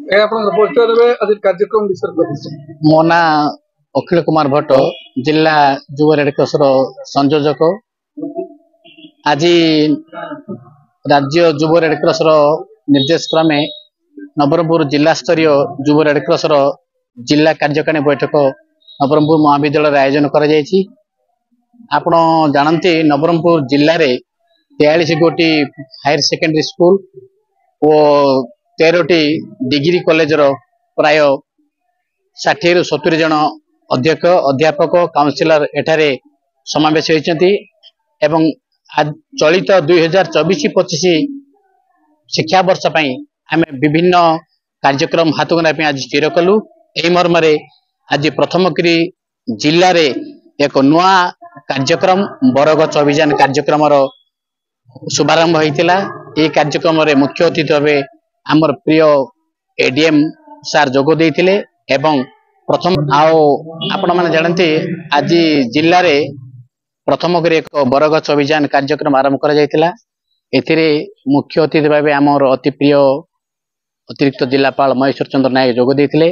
कार्यक्रम मो ना अखिल कुमार भट्ट जिला युव रेडक्रॉस संयोजक। आज राज्य युव रेडक्रॉस निर्देश क्रमे नवरंगपुर जिला स्तरीय युव रेडक्रॉस जिला कार्यकारिणी बैठक नवरंगपुर महाविद्यालय आयोजन कर जानते नवरंगपुर जिले में 43 गोटी हायर सेकेंडरी स्कूल और 13टी डिग्री कॉलेज प्राय 60 रु 70 जन अध्यक्ष अध्यापक काउंसिलर एठारे समावेश होती एवं चलित 2024-25 शिक्षा वर्ष आम विभिन्न कार्यक्रम हाथ गणा आज स्थिर कलु। यही मर्म आज प्रथमगिरी जिले में एक नुआ कार्यक्रम बरगछ अभियान कार्यक्रम शुभारंभ होता। ये कार्यक्रम मुख्य अतिथि भाव आमर प्रिय एडीएम सार जोग देते एवं प्रथम आपण मैंने जानते आज जिले में प्रथम एक बरगछ अभियान कार्यक्रम आरंभ कर मुख्य अतिथि भाव आमर अति प्रिय अतिरिक्त जिलापाल महेश्वर चंद्र नायक जोग देते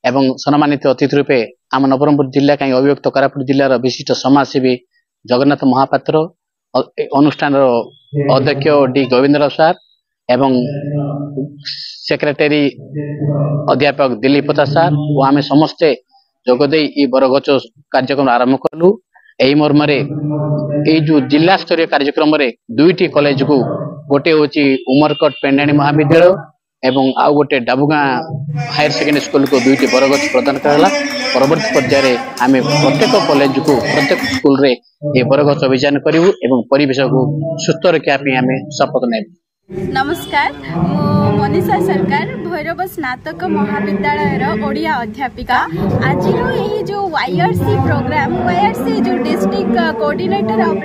एवं सम्मानित अतिथि रूपे आम नवरंगपुर जिला कहीं अभियुक्त कोरापुट जिलार विशिष्ट समाजसेवी जगन्नाथ महापात्र अनुष्ठान अध्यक्ष डी गोविंदराव सार एवं सेक्रेटरी अध्यापक दिलीप पता सार और आम समस्ते जोगदे बरगछ कार्यक्रम आरंभ कलु। यही मर्म जो जिला स्तरीय कार्यक्रम दुईटी कॉलेज को गोटे हूँ उमरकट पेंडाणी महाविद्यालय एवं आउ गोटे डाबुगाँ हायर सेकेंडरी स्कूल को दुईटी बरगछ प्रदान कराला। परवर्ती पर्याय आम प्रत्येक कॉलेज को प्रत्येक स्कूल रे ये बरगछ अभियान करूँ एवं परिवेश को सुस्थ रखापी आम शपथ ने। नमस्कार, मनीषा सरकार भैरव स्नातक महाविद्यालय ओडिया अध्यापिका। आज यही जो वाईआरसी प्रोग्राम वाईआरसी जो डिस्ट्रिक्ट कोऑर्डिनेटर और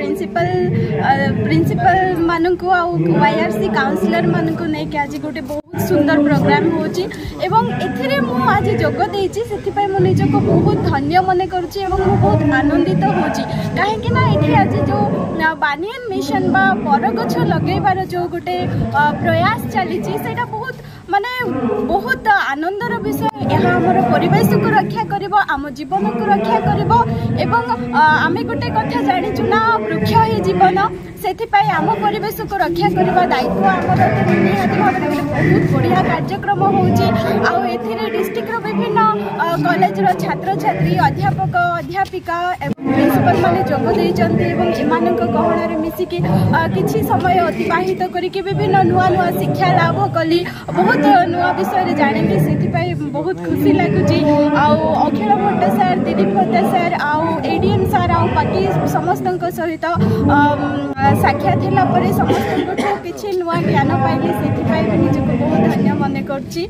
प्रिंसिपल मानक वाईआरसी काउंसिलर मानक नहीं आज गोटे बहुत सुंदर प्रोग्राम होची एवं एथिरे मु आज जोग देछि सेति मु निजक बहुत धन्य मन करूची एवं मु बहुत आनंदित होची काहेकि ना एठी आज जो बानियान मिशन बा बरगछ लगेबार जो गोटे प्रयास चली बहुत माने बहुत आनंदर विषय। यहाँ आमर परिवेश को रक्षा करिबो आम जीवन को रक्षा करिबो एवं आमे गोटे कथा जानिचु ना वृक्ष ही जीवन सेथिपाई आम परिवेश को रक्षा करबा दायित्व आमर निहाती भाव बहुत बढ़िया कार्यक्रम होची। आउ एथिरे डिस्ट्रिक्ट रो विभिन्न कॉलेज रो छात्र छात्री अध्यापक अध्यापिका एवं प्रिंसिपल माने जोग देइचंती एवं एमानक गहणार मिसिकी किछि समय अतिबाहित करिके विभिन्न नुआ नुआ शिक्षा लाभ कली बहुत नुआ विषय जानिली सेथिपाई बहुत खुशी लगुची। आउ अखिल भट्ट सार दिलीप भट्ट सार आउ एडीएम सार आउ बाकी समस्त सहित साक्षात होला परे समस्त किछि नुआ ज्ञान पाइली सेथिपाई निजको बहुत धन्य मन करछि।